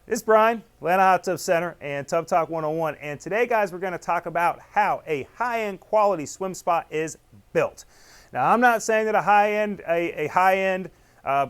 This is Brian, Atlanta Hot Tub Center and Tub Talk 101. And today, guys, we're going to talk about how a high-end quality swim spa is built. Now, I'm not saying that a high-end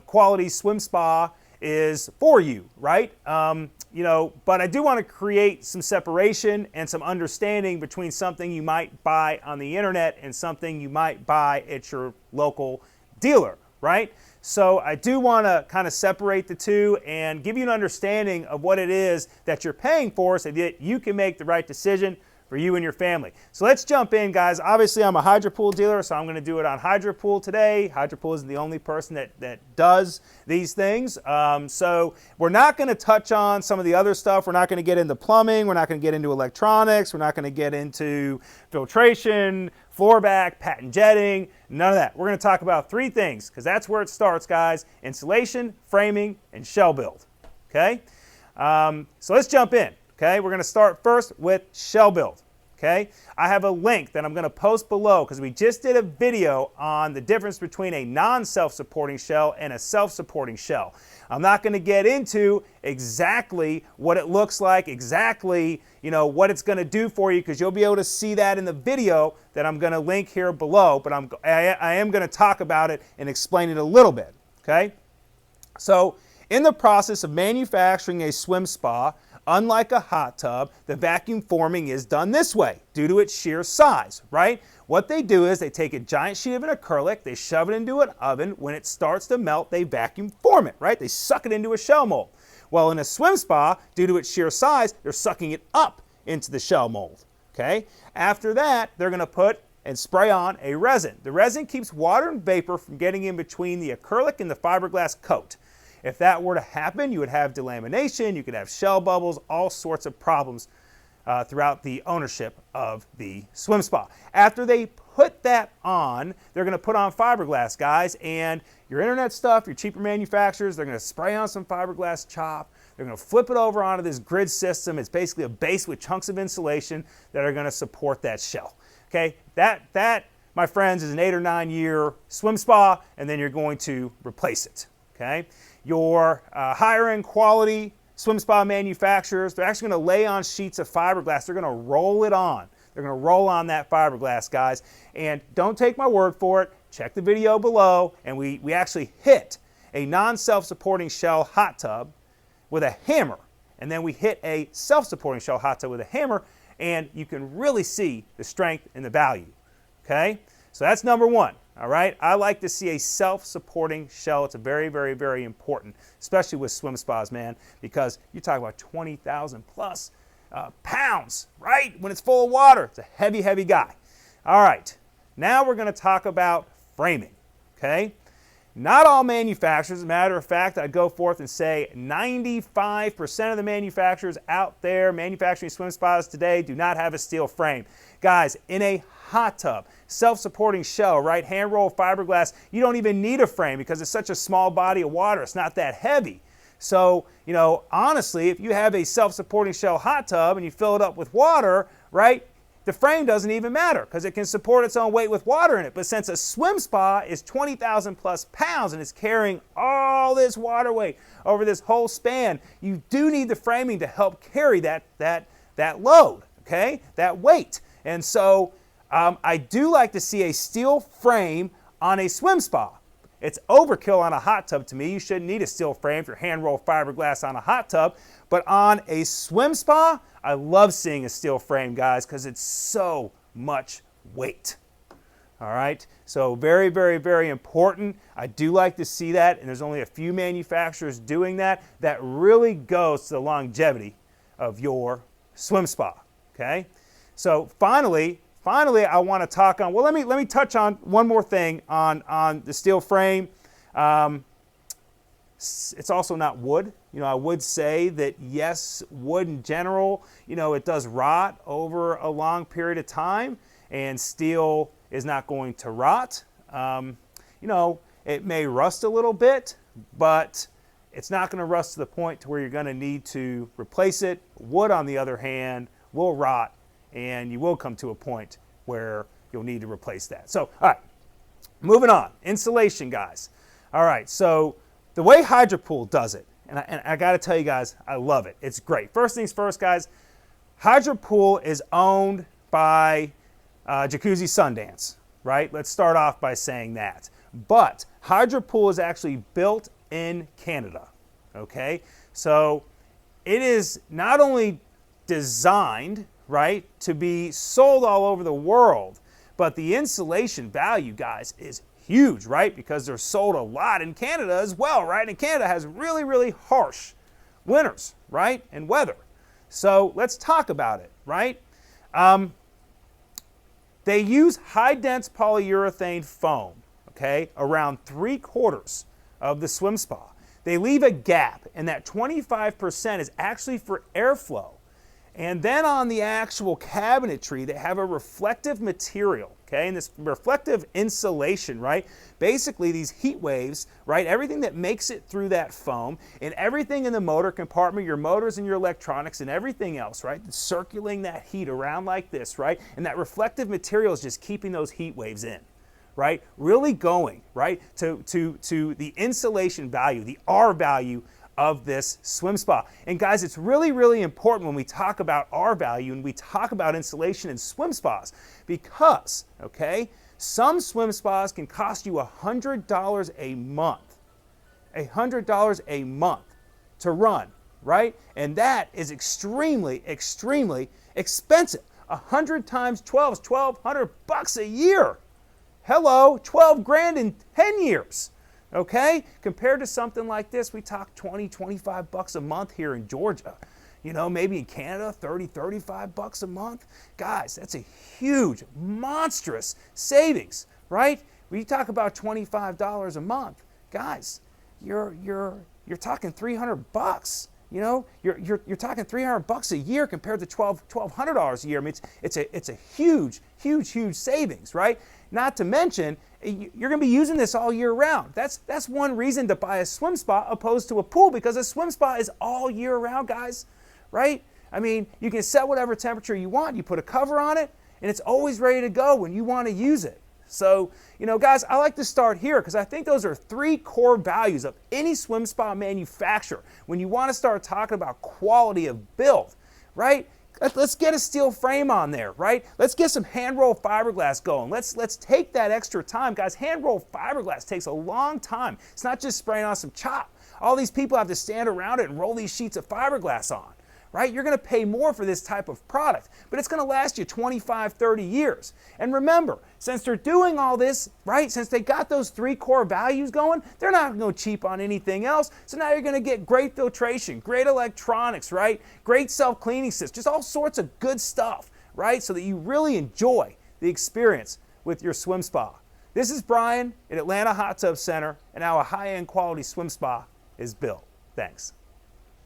quality swim spa is for you, right? But I do want to create some separation and some understanding between something you might buy on the internet and something you might buy at your local dealer, right? So I do want to kind of separate the two and give you an understanding of what it is that you're paying for so that you can make the right decision for you and your family. So let's jump in, guys. Obviously, I'm a HydroPool dealer, so I'm going to do it on HydroPool today. HydroPool isn't the only person that does these things. So we're not going to touch on some of the other stuff. We're not going to get into plumbing. We're not going to get into electronics. We're not going to get into filtration, floor back, patent jetting, none of that. We're going to talk about three things because that's where it starts, guys: insulation, framing, and shell build. Okay? So let's jump in. Okay, we're going to start first with shell build. Okay, I have a link that I'm going to post below because we just did a video on the difference between a non-self-supporting shell and a self-supporting shell. I'm not going to get into exactly what it looks like, exactly what it's going to do for you, because you'll be able to see that in the video that I'm going to link here below. But I am going to talk about it and explain it a little bit. Okay, so in the process of manufacturing a swim spa, unlike a hot tub, the vacuum forming is done this way due to its sheer size, right? What they do is they take a giant sheet of an acrylic, they shove it into an oven. When it starts to melt, they vacuum form it, right? They suck it into a shell mold. Well, in a swim spa, due to its sheer size, they're sucking it up into the shell mold, okay? After that, they're going to put and spray on a resin. The resin keeps water and vapor from getting in between the acrylic and the fiberglass coat. If that were to happen, you would have delamination, you could have shell bubbles, all sorts of problems throughout the ownership of the swim spa. After they put that on, they're going to put on fiberglass, guys, and your internet stuff, your cheaper manufacturers, they're going to spray on some fiberglass chop. They're going to flip it over onto this grid system. It's basically a base with chunks of insulation that are going to support that shell. Okay, that, my friends, is an 8 or 9 year swim spa, and then you're going to replace it. Okay. Your higher end quality swim spa manufacturers, they're actually going to lay on sheets of fiberglass. They're going to roll it on. They're going to roll on that fiberglass, guys. And don't take my word for it. Check the video below. And we actually hit a non-self-supporting shell hot tub with a hammer. And then we hit a self-supporting shell hot tub with a hammer. And you can really see the strength and the value. Okay? So that's number one. All right, I like to see a self-supporting shell. It's a very, very, very important, especially with swim spas, man, because you're talking about 20,000 plus pounds, right? When it's full of water, it's a heavy, heavy guy. All right, now we're going to talk about framing, okay? Not all manufacturers, as a matter of fact, I go forth and say 95% of the manufacturers out there manufacturing swim spas today do not have a steel frame. Guys, in a hot tub, self-supporting shell, right, hand rolled fiberglass, you don't even need a frame because it's such a small body of water. It's not that heavy. So, honestly, if you have a self-supporting shell hot tub and you fill it up with water, right, the frame doesn't even matter because it can support its own weight with water in it. But since a swim spa is 20,000 plus pounds and it's carrying all this water weight over this whole span, you do need the framing to help carry that load, okay, that weight. And so I do like to see a steel frame on a swim spa. It's overkill on a hot tub to me. You shouldn't need a steel frame for hand roll fiberglass on a hot tub. But on a swim spa, I love seeing a steel frame, guys, because it's so much weight. All right, so very, very, very important. I do like to see that, and there's only a few manufacturers doing that. That really goes to the longevity of your swim spa, okay? So finally, I want to talk on, well, let me touch on one more thing on the steel frame. It's also not wood. I would say that yes, wood in general, it does rot over a long period of time, and steel is not going to rot. It may rust a little bit, but it's not going to rust to the point to where you're going to need to replace it. Wood, on the other hand, will rot, and you will come to a point where you'll need to replace that. So, all right, moving on. Insulation, guys. All right, so the way HydroPool does it, and I got to tell you guys, I love it. It's great. First things first, guys, Hydro Pool is owned by Jacuzzi Sundance, right? Let's start off by saying that. But Hydro Pool is actually built in Canada, okay? So it is not only designed, right, to be sold all over the world, but the insulation value, guys, is huge, right? Because they're sold a lot in Canada as well, right? And Canada has really, really harsh winters, right, and weather. So let's talk about it, right? They use high-dense polyurethane foam, okay, around 3/4 of the swim spa. They leave a gap, and that 25% is actually for airflow. And then on the actual cabinetry, they have a reflective material, okay? And this reflective insulation, right? Basically, these heat waves, right? Everything that makes it through that foam and everything in the motor compartment, your motors and your electronics and everything else, right? Circulating that heat around like this, right? And that reflective material is just keeping those heat waves in, right? Really going, right, to the insulation value, the R value of this swim spa. And guys, it's really, really important when we talk about R value and we talk about insulation in swim spas because, okay, some swim spas can cost you $100 a month. $100 a month to run, right? And that is extremely, extremely expensive. 100 times 12 is $1,200 a year. Hello, 12 grand in 10 years. Okay, compared to something like this, we talk 20, 25 bucks a month here in Georgia. You know, maybe in Canada, 30, 35 bucks a month. Guys, that's a huge, monstrous savings, right? When you talk about $25 a month, guys, you're talking 300 bucks. You know, you're talking 300 bucks a year compared to $1,200 a year. I mean, it's a huge, huge, huge savings, right? Not to mention, you're going to be using this all year round. That's one reason to buy a swim spa opposed to a pool, because a swim spa is all year round, guys, right? I mean, you can set whatever temperature you want. You put a cover on it, and it's always ready to go when you want to use it. So, you know, guys, I like to start here because I think those are 3 core values of any swim spa manufacturer when you want to start talking about quality of build, right? Let's get a steel frame on there, right? Let's get some hand-rolled fiberglass going. Let's take that extra time. Guys, hand-rolled fiberglass takes a long time. It's not just spraying on some chop. All these people have to stand around it and roll these sheets of fiberglass on, right? You're going to pay more for this type of product, but it's going to last you 25, 30 years. And remember, since they're doing all this, right, since they got those 3 core values going, they're not going to go cheap on anything else. So now you're going to get great filtration, great electronics, right? Great self-cleaning systems, just all sorts of good stuff, right? So that you really enjoy the experience with your swim spa. This is Brian at Atlanta Hot Tub Center, and how a high-end quality swim spa is built. Thanks.